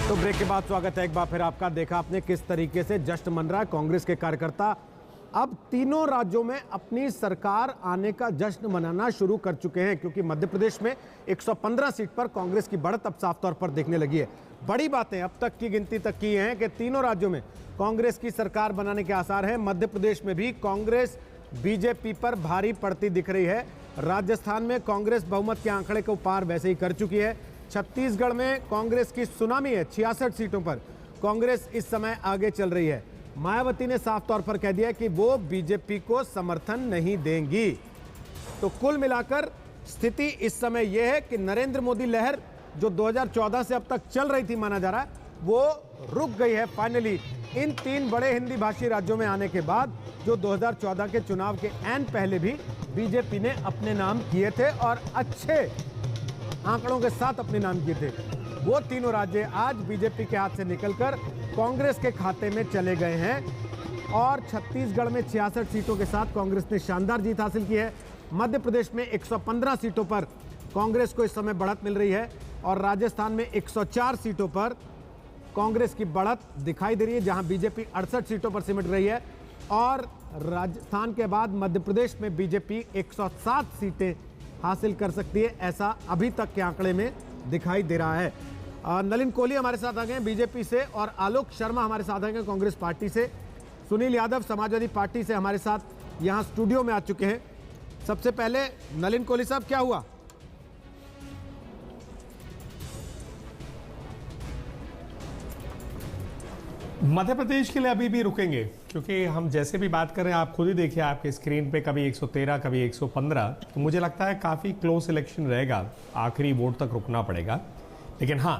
तो ब्रेक के बाद स्वागत है एक बार फिर आपका। देखा आपने किस तरीके से जश्न मन रहा है कांग्रेस के कार्यकर्ता। अब तीनों राज्यों में अपनी सरकार आने का जश्न मनाना शुरू कर चुके हैं, क्योंकि मध्य प्रदेश में 115 सीट पर कांग्रेस की बढ़त अब साफ तौर पर दिखने लगी है। बड़ी बातें अब तक की गिनती तक की हैं कि तीनों राज्यों में कांग्रेस की सरकार बनाने के आसार हैं। मध्य प्रदेश में भी कांग्रेस बीजेपी पर भारी पड़ती दिख रही है। राजस्थान में कांग्रेस बहुमत के आंकड़े को पार वैसे ही कर चुकी है। छत्तीसगढ़ में कांग्रेस की सुनामी है, 66 सीटों पर कांग्रेस इस समय आगे चल रही है। मायावती ने साफ तौर पर कह दिया कि वो बीजेपी को समर्थन नहीं देंगी। तो कुल मिलाकर स्थिति इस समय यह है कि नरेंद्र मोदी लहर जो 2014 से अब तक चल रही थी माना जा रहा है, वो रुक गई है फाइनली इन तीन बड़े हिंदी भाषी राज्यों में आने के बाद, जो 2014 के चुनाव के ऐन पहले भी बीजेपी ने अपने नाम किए थे और अच्छे आंकड़ों के साथ अपने नाम किए थे। वो तीनों राज्य आज बीजेपी के हाथ से निकलकर कांग्रेस के खाते में चले गए हैं और छत्तीसगढ़ में 66 सीटों के साथ कांग्रेस ने शानदार जीत हासिल की है। मध्य प्रदेश में 115 सीटों पर कांग्रेस को इस समय बढ़त मिल रही है और राजस्थान में 104 सीटों पर कांग्रेस की बढ़त दिखाई दे रही है, जहां बीजेपी 68 सीटों पर सिमट रही है। और राजस्थान के बाद मध्य प्रदेश में बीजेपी 107 सीटें हासिल कर सकती है, ऐसा अभी तक के आंकड़े में दिखाई दे रहा है। नलिन कोहली हमारे साथ आ गए बीजेपी से और आलोक शर्मा हमारे साथ आ गए कांग्रेस पार्टी से। सुनील यादव समाजवादी पार्टी से हमारे साथ यहां स्टूडियो में आ चुके हैं। सबसे पहले नलिन कोहली साहब, क्या हुआ? मध्य प्रदेश के लिए अभी भी रुकेंगे, क्योंकि हम जैसे भी बात कर रहे हैं, आप खुद ही देखिए आपके स्क्रीन पे, कभी 113 कभी 115, तो मुझे लगता है काफ़ी क्लोज इलेक्शन रहेगा, आखिरी वोट तक रुकना पड़ेगा। लेकिन हाँ,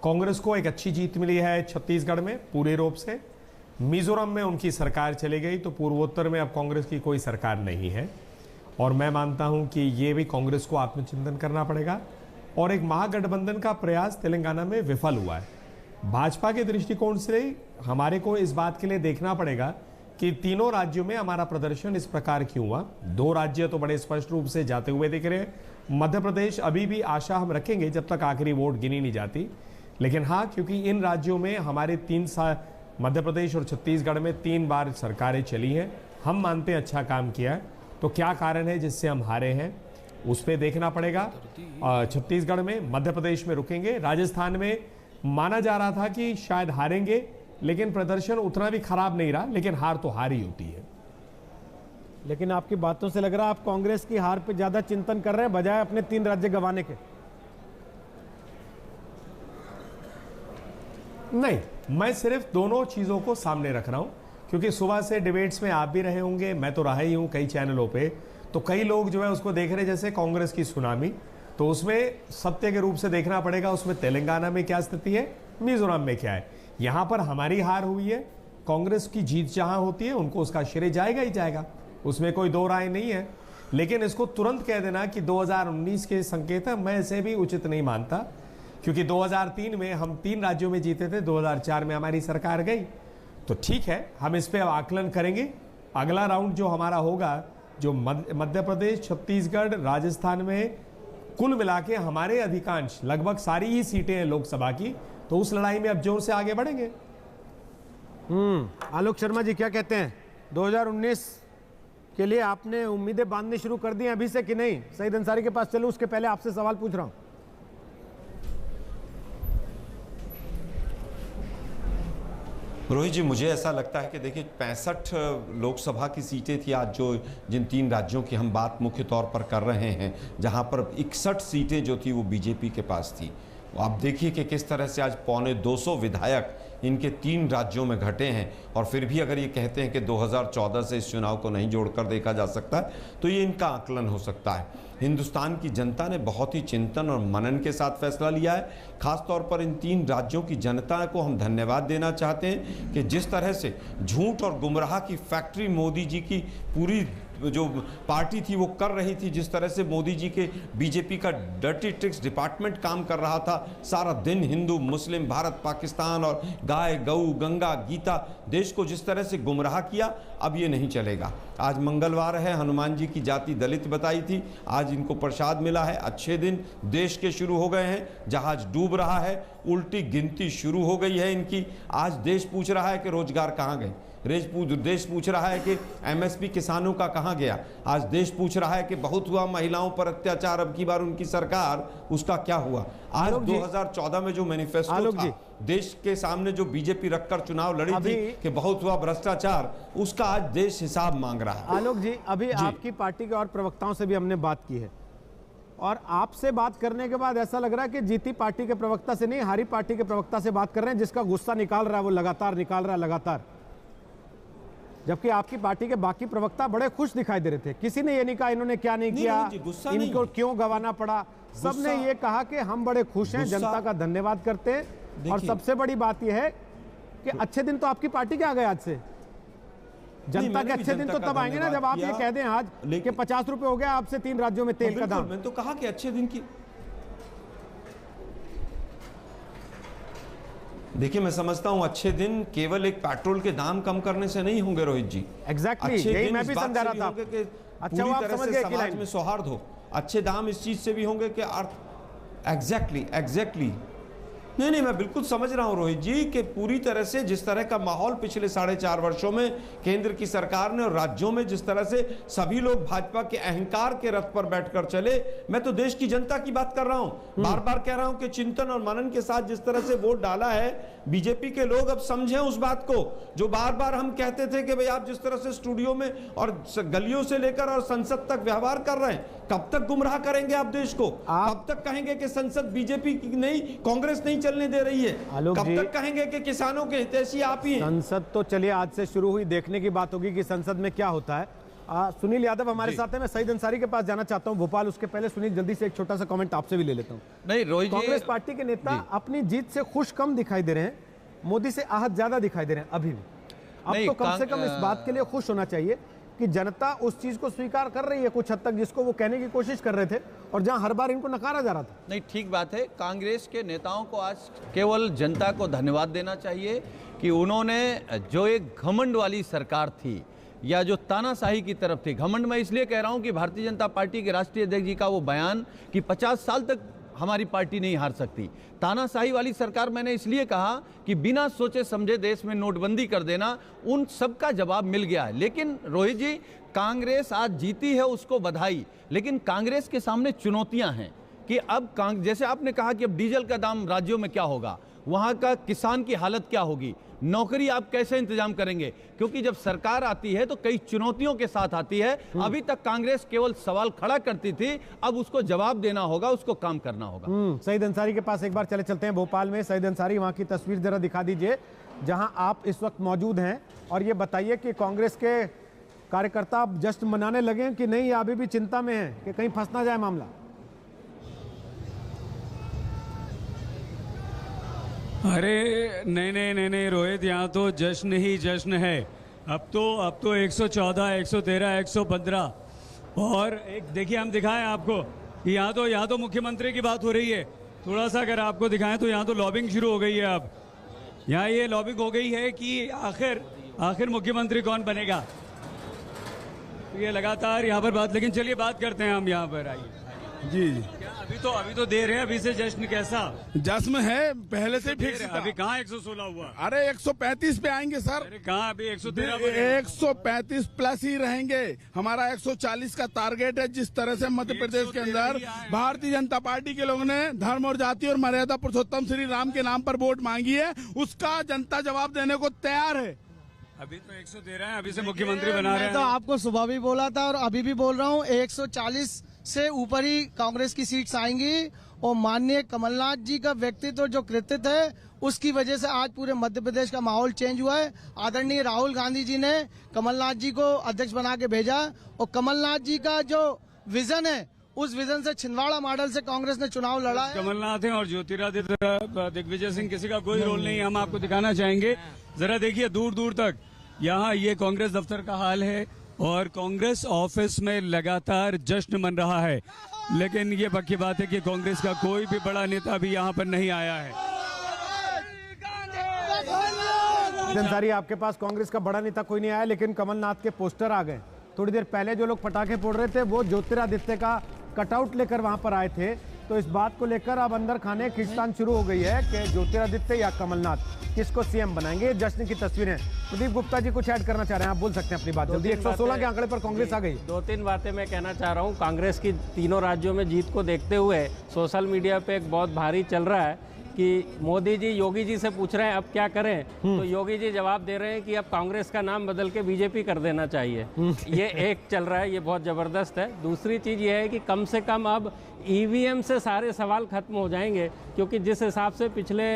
कांग्रेस को एक अच्छी जीत मिली है छत्तीसगढ़ में पूरे रूप से। मिजोरम में उनकी सरकार चली गई, तो पूर्वोत्तर में अब कांग्रेस की कोई सरकार नहीं है और मैं मानता हूँ कि ये भी कांग्रेस को आत्मचिंतन करना पड़ेगा। और एक महागठबंधन का प्रयास तेलंगाना में विफल हुआ है। भाजपा के दृष्टिकोण से हमारे को इस बात के लिए देखना पड़ेगा कि तीनों राज्यों में हमारा प्रदर्शन इस प्रकार क्यों हुआ। दो राज्य तो बड़े स्पष्ट रूप से जाते हुए दिख रहे हैं। मध्य प्रदेश अभी भी आशा हम रखेंगे जब तक आखिरी वोट गिनी नहीं जाती। लेकिन हाँ, क्योंकि इन राज्यों में हमारे 3 साल, मध्य प्रदेश और छत्तीसगढ़ में 3 बार सरकारें चली हैं, हम मानते हैं अच्छा काम किया है। तो क्या कारण है जिससे हम हारे हैं, उस पर देखना पड़ेगा। छत्तीसगढ़ में, मध्य प्रदेश में रुकेंगे। राजस्थान में माना जा रहा था कि शायद हारेंगे, लेकिन प्रदर्शन उतना भी खराब नहीं रहा, लेकिन हार तो हार ही होती है। लेकिन आपकी बातों से लग रहा है आप कांग्रेस की हार पे ज्यादा चिंतन कर रहे हैं बजाय अपने 3 राज्य गंवाने के। नहीं, मैं सिर्फ दोनों चीजों को सामने रख रहा हूं, क्योंकि सुबह से डिबेट्स में आप भी रहे होंगे, मैं तो रहा ही हूं कई चैनलों पे, तो कई लोग जो है उसको देख रहे जैसे कांग्रेस की सुनामी। तो उसमें सत्य के रूप से देखना पड़ेगा, उसमें तेलंगाना में क्या स्थिति है, मिजोरम में क्या है। यहां पर हमारी हार हुई है, कांग्रेस की जीत जहां होती है उनको उसका श्रेय जाएगा ही जाएगा, उसमें कोई दो राय नहीं है। लेकिन इसको तुरंत कह देना कि 2019 के संकेत है, मैं इसे भी उचित नहीं मानता, क्योंकि 2003 में हम 3 राज्यों में जीते थे, 2004 में हमारी सरकार गई। तो ठीक है, हम इस पर आकलन करेंगे। अगला राउंड जो हमारा होगा, जो मध्य प्रदेश, छत्तीसगढ़, राजस्थान में कुल मिला के हमारे अधिकांश लगभग सारी ही सीटें हैं लोकसभा की, तो उस लड़ाई में अब जोर से आगे बढ़ेंगे। आलोक शर्मा जी क्या कहते हैं? 2019 के लिए आपने उम्मीदें बांधनी शुरू कर दी अभी से कि नहीं? सईद अंसारी के पास चलूं, उसके पहले आपसे सवाल पूछ रहा हूं। रोहित जी, मुझे ऐसा लगता है कि देखिए 65 लोकसभा की सीटें थी आज, जो जिन 3 राज्यों की हम बात मुख्य तौर पर कर रहे हैं, जहां पर 61 सीटें जो थी वो बीजेपी के पास थी। आप देखिए कि किस तरह से आज 250 विधायक इनके 3 राज्यों में घटे हैं, और फिर भी अगर ये कहते हैं कि 2014 से इस चुनाव को नहीं जोड़कर देखा जा सकता, तो ये इनका आकलन हो सकता है। हिंदुस्तान की जनता ने बहुत ही चिंतन और मनन के साथ फैसला लिया है। खासतौर पर इन 3 राज्यों की जनता को हम धन्यवाद देना चाहते हैं कि जिस तरह से झूठ और गुमराह की फैक्ट्री मोदी जी की पूरी जो पार्टी थी वो कर रही थी, जिस तरह से मोदी जी के बीजेपी का डर्टी ट्रिक्स डिपार्टमेंट काम कर रहा था, सारा दिन हिंदू मुस्लिम भारत पाकिस्तान और गाय गऊ गंगा गीता देश को जिस तरह से गुमराह किया, अब ये नहीं चलेगा। आज मंगलवार है, हनुमान जी की जाति दलित बताई थी, आज इनको प्रसाद मिला है। अच्छे दिन देश के शुरू हो गए हैं, जहाज डूब रहा है, उल्टी गिनती शुरू हो गई है इनकी। आज देश पूछ रहा है कि रोजगार कहाँ गए, देश पूछ रहा है कि एमएसपी किसानों का कहाँ गया, आज देश पूछ रहा है कि बहुत हुआ महिलाओं पर अत्याचार, अब की बार उनकी सरकार, उसका क्या हुआ। आज 2014 में जो मैनिफेस्टो था, देश के सामने जो बीजेपी रखकर चुनाव लड़ी थी कि बहुत हुआ भ्रष्टाचार, उसका आज देश हिसाब मांग रहा है। आलोक जी, अभी आपकी पार्टी के और प्रवक्ताओं से भी हमने बात की है, और आपसे बात करने के बाद ऐसा लग रहा है कि जीती पार्टी के प्रवक्ता से नहीं, हारी पार्टी के प्रवक्ता से बात कर रहे हैं, जिसका गुस्सा निकाल रहा है वो लगातार निकाल रहा है लगातार। जबकि आपकी पार्टी के बाकी प्रवक्ता बड़े खुश दिखाई दे रहे थे, किसी ने ये नहीं कहा इन्होंने क्या नहीं किया, इनको क्यों गंवाना पड़ा, सबने ये कहा कि हम बड़े खुश हैं, जनता का धन्यवाद करते हैं। और सबसे बड़ी बात यह है कि अच्छे दिन तो आपकी पार्टी के आ गए आज से। जनता के अच्छे दिन तो तब आएंगे ना जब आप ये कह दें आज कि 50 रुपए हो गया आपसे 3 राज्यों में तेल का दाम। मैंने तो कहा कि अच्छे दिन की, देखिए मैं समझता हूं अच्छे दिन केवल एक पेट्रोल के दाम कम करने से नहीं होंगे रोहित जी। एग्जैक्टली, यही मैं भी समझा रहा था। अच्छा, आप समझ गए कि समाज में सौहार्द हो, अच्छे दाम इस चीज से भी होंगे कि अर्थ एग्जैक्टली नहीं, मैं बिल्कुल समझ रहा हूं रोहित जी कि पूरी तरह से जिस तरह का माहौल पिछले 4.5 वर्षों में केंद्र की सरकार ने और राज्यों में जिस तरह से सभी लोग भाजपा के अहंकार के रथ पर बैठकर चले, मैं तो देश की जनता की बात कर रहा हूं। बार बार कह रहा हूं कि चिंतन और मनन के साथ जिस तरह से वोट डाला है बीजेपी के लोग, अब समझें उस बात को जो बार बार हम कहते थे कि भाई आप जिस तरह से स्टूडियो में और गलियों से लेकर और संसद तक व्यवहार कर रहे हैं, कब तक गुमराह करेंगे आप देश को? कब तक कहेंगे कि संसद बीजेपी की नहीं, कांग्रेस नहीं चलने दे रही है? कब तक कहेंगे कि किसानों के हितैषी आप ही हैं? संसद तो चलिए आज से शुरू हुई, देखने की बात होगी कि संसद में क्या होता है। सुनील यादव हमारे साथ है, मैं सईद अंसारी के पास जाना चाहता हूं भोपाल। उसके पहले सुनील जल्दी से एक छोटा सा कमेंट आपसे भी ले लेता हूं। नहीं रोहित जी, कांग्रेस पार्टी के नेता अपनी जीत से खुश कम दिखाई दे रहे हैं, मोदी से आहत ज्यादा दिखाई दे रहे हैं अभी भी। अब तो कम से कम इस बात के लिए खुश होना चाहिए कि जनता उस चीज को स्वीकार कर रही है कुछ हद तक जिसको वो कहने की कोशिश कर रहे थे और जहां हर बार इनको नकारा जा रहा था। नहीं, ठीक बात है। कांग्रेस के नेताओं को आज केवल जनता को धन्यवाद देना चाहिए कि उन्होंने जो एक घमंड वाली सरकार थी या जो तानाशाही की तरफ थी, घमंड मैं इसलिए कह रहा हूं कि भारतीय जनता पार्टी के राष्ट्रीय अध्यक्ष जी का वो बयान कि 50 साल तक हमारी पार्टी नहीं हार सकती, तानाशाही वाली सरकार मैंने इसलिए कहा कि बिना सोचे समझे देश में नोटबंदी कर देना, उन सब का जवाब मिल गया है। लेकिन रोहित जी, कांग्रेस आज जीती है उसको बधाई, लेकिन कांग्रेस के सामने चुनौतियां हैं कि अब जैसे आपने कहा कि अब डीजल का दाम राज्यों में क्या होगा, वहां का किसान की हालत क्या होगी, नौकरी आप कैसे इंतजाम करेंगे, क्योंकि जब सरकार आती है तो कई चुनौतियों के साथ आती है। अभी तक कांग्रेस केवल सवाल खड़ा करती थी, अब उसको जवाब देना होगा, उसको काम करना होगा। सईद अंसारी के पास एक बार चलते हैं भोपाल में। सईद अंसारी, वहां की तस्वीर जरा दिखा दीजिए जहां आप इस वक्त मौजूद हैं, और ये बताइए कि कांग्रेस के कार्यकर्ता अब जश्न मनाने लगे कि नहीं, या अभी भी चिंता में है कि कहीं फंस ना जाए मामला? अरे नहीं रोहित, यहाँ तो जश्न ही जश्न है। अब तो 114, 113, 115 और एक देखिए, हम दिखाएं आपको कि यहाँ तो मुख्यमंत्री की बात हो रही है। थोड़ा सा अगर आपको दिखाएं तो यहाँ तो लॉबिंग शुरू हो गई है। अब यहाँ ये लॉबिंग हो गई है कि आखिर मुख्यमंत्री कौन बनेगा। तो ये लगातार यहाँ पर बात, लेकिन चलिए बात करते हैं हम यहाँ पर। आइए जी, अभी तो देर है, अभी से जश्न कैसा? जश्न है, पहले से फिक्स था। अभी कहाँ 116 हुआ? अरे 135 पे आएंगे सर। अरे कहाँ, अभी 113 135 प्लस ही रहेंगे। हमारा 140 का टारगेट है। जिस तरह से मध्य प्रदेश के अंदर भारतीय जनता पार्टी के लोगों ने धर्म और जाति और मर्यादा पुरुषोत्तम श्री राम के नाम पर वोट मांगी है, उसका जनता जवाब देने को तैयार है। अभी तो 113 है, अभी से मुख्यमंत्री बना रहे हैं। तो आपको सुबह भी बोला था और अभी भी बोल रहा हूँ, 140 से ऊपर ही कांग्रेस की सीट्स आएंगी। और माननीय कमलनाथ जी का व्यक्तित्व जो कृतित्व है, उसकी वजह से आज पूरे मध्य प्रदेश का माहौल चेंज हुआ है। आदरणीय राहुल गांधी जी ने कमलनाथ जी को अध्यक्ष बना के भेजा, और कमलनाथ जी का जो विजन है, उस विजन से छिंदवाड़ा मॉडल से कांग्रेस ने चुनाव लड़ा है। कमलनाथ है और ज्योतिरादित्य दिग्विजय सिंह, किसी का कोई रोल नहीं है। हम आपको दिखाना चाहेंगे, जरा देखिए दूर दूर तक। यहाँ ये कांग्रेस दफ्तर का हाल है, और कांग्रेस ऑफिस में लगातार जश्न मन रहा है। लेकिन ये पक्की बात है कि कांग्रेस का कोई भी बड़ा नेता भी यहाँ पर नहीं आया है। अंसारी, आपके पास कांग्रेस का बड़ा नेता कोई नहीं आया, लेकिन कमलनाथ के पोस्टर आ गए। थोड़ी देर पहले जो लोग पटाखे फोड़ रहे थे वो ज्योतिरादित्य का कटआउट लेकर वहां पर आए थे। तो इस बात को लेकर अब अंदर खाने खींचतान शुरू हो गई है कि ज्योतिरादित्य या कमलनाथ किसको सीएम बनाएंगे। जश्न की तस्वीरें। प्रदीप गुप्ता जी कुछ ऐड करना चाह रहे हैं, आप बोल सकते हैं अपनी बात जल्दी। 116 के आंकड़े पर कांग्रेस आ गई। 2-3 बातें मैं कहना चाह रहा हूँ। कांग्रेस की तीनों राज्यों में जीत को देखते हुए सोशल मीडिया पे एक बहुत भारी चल रहा है कि मोदी जी योगी जी से पूछ रहे हैं अब क्या करें, तो योगी जी जवाब दे रहे हैं कि अब कांग्रेस का नाम बदल के बीजेपी कर देना चाहिए। ये एक चल रहा है, ये बहुत ज़बरदस्त है। दूसरी चीज़ ये है कि कम से कम अब ईवीएम से सारे सवाल खत्म हो जाएंगे, क्योंकि जिस हिसाब से पिछले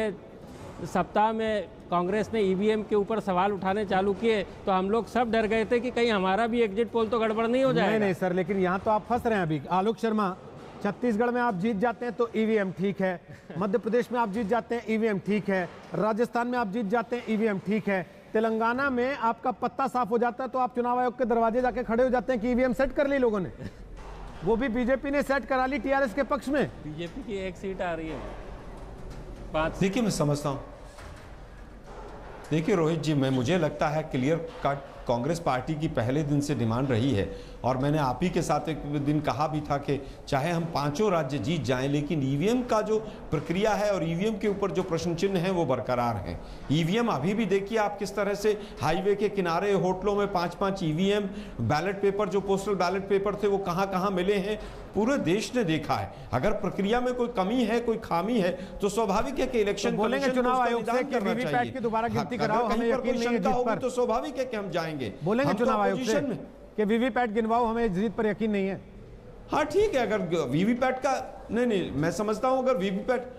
सप्ताह में कांग्रेस ने ईवीएम के ऊपर सवाल उठाने चालू किए तो हम लोग सब डर गए थे कि कहीं हमारा भी एग्जिट पोल तो गड़बड़ नहीं हो जाएगा। नहीं सर, लेकिन यहाँ तो आप फंस रहे हैं अभी। आलोक शर्मा, छत्तीसगढ़ में आप जीत जाते हैं तो ईवीएम ठीक है, मध्य प्रदेश में आप जीत जाते हैं ईवीएम ठीक है, राजस्थान में आप जीत जाते हैं ईवीएम ठीक है, तेलंगाना में आपका पत्ता साफ हो जाता है तो आप चुनाव आयोग के दरवाजे जाके खड़े हो जाते हैं कि ईवीएम सेट कर ली लोगों ने। वो भी बीजेपी ने सेट करा ली टीआरएस के पक्ष में। बीजेपी की 1 सीट आ रही है 5। देखिए मैं समझता हूं, देखिए रोहित जी, मुझे लगता है क्लियर कट कांग्रेस पार्टी की पहले दिन से डिमांड रही है, और मैंने आप ही के साथ एक दिन कहा भी था कि चाहे हम 5 राज्य जीत जाएं, लेकिन ईवीएम का जो प्रक्रिया है और ईवीएम के ऊपर जो प्रश्न चिन्ह है वो बरकरार हैं। ईवीएम अभी भी देखिए आप किस तरह से हाईवे के किनारे होटलों में 5-5 ईवीएम, बैलेट पेपर जो पोस्टल बैलेट पेपर थे वो कहां मिले हैं, पूरे देश ने देखा है। अगर प्रक्रिया में कोई कमी है, कोई खामी है, तो स्वाभाविक है कि इलेक्शन बोलेंगे चुनाव आयोग से कि वीवीपैट की दोबारा गिनती कराओ, हमें यकीन नहीं है जीत पर, तो स्वाभाविक है कि हम जाएंगे। बोलेंगे चुनाव आयोग से कि वीवीपैट गिनवाओ, हमें जीत पर यकीन नहीं है। हाँ ठीक है, अगर वीवीपैट का नहीं, मैं समझता हूं अगर वीवीपैट,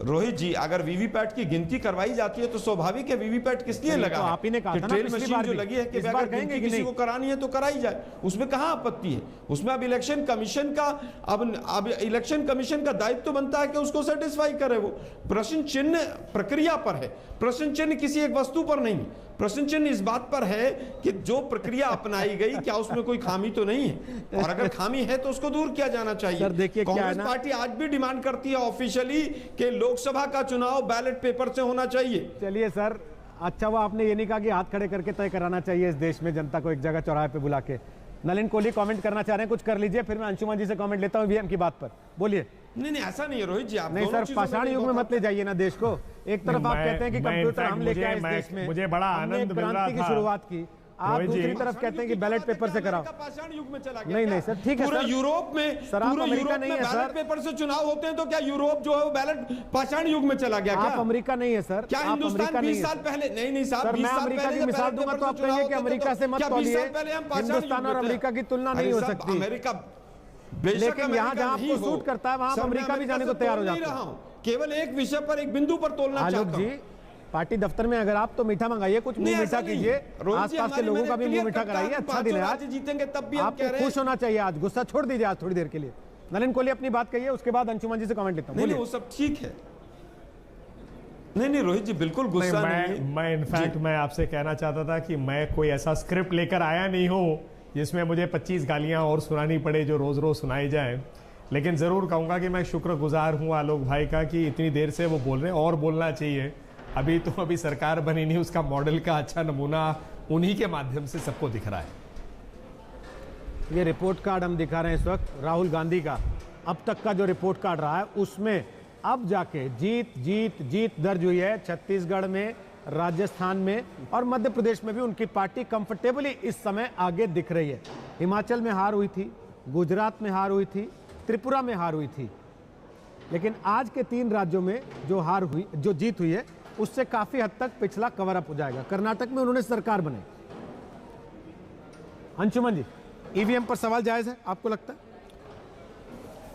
रोहित जी, अगर वीवीपैट की गिनती करवाई जाती है तो स्वाभाविक है वीवीपैट किस लिए लगा तो आप ही ने कहा था ना ट्रेल मशीन जो लगी है कि अगर गिनती किसी को करानी है तो कराई जाए, उसमें कहां आपत्ति है। उसमें अब इलेक्शन कमीशन का अब इलेक्शन कमीशन का दायित्व तो बनता है कि उसको सेटिस्फाई करे। वो प्रश्न चिन्ह प्रक्रिया पर है, प्रश्न चिन्ह किसी एक वस्तु पर नहीं। प्रश्न चिन्ह इस बात पर है कि जो प्रक्रिया अपनाई गई क्या उसमें कोई खामी तो नहीं है, और अगर खामी है तो उसको दूर किया जाना चाहिए। सर देखिए, कांग्रेस पार्टी आज भी डिमांड करती है ऑफिशियली कि लोकसभा का चुनाव बैलेट पेपर से होना चाहिए। चलिए सर, अच्छा वो आपने ये नहीं कहा कि हाथ खड़े करके तय कराना चाहिए इस देश में जनता को एक जगह चौराहे पे बुला के। नलिन कोहली कमेंट करना चाह रहे हैं, कुछ कर लीजिए, फिर मैं अंशुमान जी से कमेंट लेता हूं ईवीएम की बात पर। बोलिए। नहीं ऐसा नहीं है रोहित जी, आप नहीं सर, पाषाण युग में मत ले जाइए ना देश को। एक तरफ आप कहते हैं कि कंप्यूटर हम लेके आए इस देश में, मुझे बड़ा आनंद मिल रहा था, की शुरुआत की, आप दूसरी तरफ कहते हैं कि बैलेट पेपर से कराओ। पाषाण युग में चला गया। नहीं सर, ठीक है पूरे सर, यूरोप में, सर आप अमेरिका नहीं है सर, बैलेट पेपर से चुनाव होते हैं, तो क्या यूरोप जो है वो बैलेट पाषाण युग में चला गया? आप अमेरिका नहीं है सर, क्या हिंदुस्तान 20 साल पहले? नहीं साहब, मैं अमेरिका की मिसाल दूंगा तो आप कहेंगे कि अमेरिका से मत तौलिए। हिंदुस्तान और अमेरिका की तुलना नहीं हो सकती। अमेरिका, लेकिन यहाँ जहाँ आपको सूट करता है वहाँ अमेरिका भी जाने को तैयार हो जाता है। केवल एक विषय पर, एक बिंदु पर तोलना चाहता हूं। पार्टी दफ्तर में अगर आप तो मीठा मंगाइए, कुछ मुंह मीठा कीजिए, आसपास के लोगों का भी मुंह मीठा कराइए। अच्छा दिन है आज, जीतेंगे तब भी आपको खुश होना चाहिए। आज गुस्सा छोड़ दीजिए आज थोड़ी देर के लिए। नलिन कोहली अपनी बात कहिए, उसके बाद अंशुमान जी से कमेंट लेता हूं। नहीं वो सब ठीक है। नहीं रोहित जी बिल्कुल गुस्सा नहीं। मैं इनफैक्ट मैं आपसे कहना चाहता था कि मैं कोई ऐसा स्क्रिप्ट लेकर आया नहीं हूं जिसमें मुझे 25 गालियां और सुनानी पड़े जो रोज रोज सुनाई जाए। लेकिन जरूर कहूंगा कि मैं शुक्रगुजार हूं आलोक भाई का कि इतनी देर से वो बोल रहे हैं, और बोलना चाहिए। अभी सरकार बनी नहीं, उसका मॉडल का अच्छा नमूना उन्हीं के माध्यम से सबको दिख रहा है। ये रिपोर्ट कार्ड हम दिखा रहे हैं इस वक्त राहुल गांधी का, अब तक का जो रिपोर्ट कार्ड रहा है उसमें अब जाके जीत दर्ज हुई है। छत्तीसगढ़ में, राजस्थान में और मध्य प्रदेश में भी उनकी पार्टी कंफर्टेबली इस समय आगे दिख रही है। हिमाचल में हार हुई थी, गुजरात में हार हुई थी, त्रिपुरा में हार हुई थी, लेकिन आज के 3 राज्यों में जो जीत हुई है उससे काफी हद तक पिछला कवर अप हो जाएगा। कर्नाटक में उन्होंने सरकार बनाई। अंशुमन जी, ईवीएम पर सवाल जायज है आपको लगता है?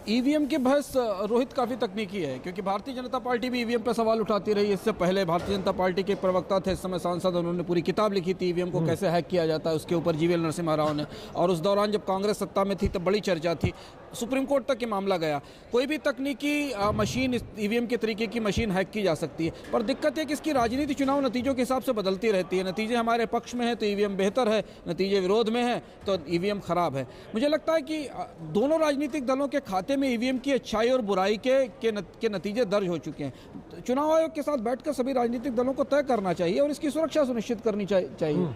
ईवीएम की बहस रोहित काफ़ी तकनीकी है, क्योंकि भारतीय जनता पार्टी भी ईवीएम पर सवाल उठाती रही। इससे पहले भारतीय जनता पार्टी के प्रवक्ता थे, इस समय सांसद, उन्होंने पूरी किताब लिखी थी ईवीएम को कैसे हैक किया जाता है, उसके ऊपर जीवीएल नरसिम्हा राव ने। और उस दौरान जब कांग्रेस सत्ता में थी तब बड़ी चर्चा थी। सुप्रीम कोर्ट तक ये मामला गया। कोई भी तकनीकी मशीन, ईवीएम के तरीके की मशीन हैक की जा सकती है, पर दिक्कत है कि इसकी राजनीति चुनाव नतीजों के हिसाब से बदलती रहती है। नतीजे हमारे पक्ष में है तो ईवीएम बेहतर है, नतीजे विरोध में है तो ईवीएम खराब है। मुझे लगता है कि दोनों राजनीतिक दलों के खाते में ईवीएम की अच्छाई और बुराई के नतीजे दर्ज हो चुके हैं। चुनाव आयोग के साथ बैठकर सभी राजनीतिक दलों को तय करना चाहिए और इसकी सुरक्षा सुनिश्चित करनी चाहिए।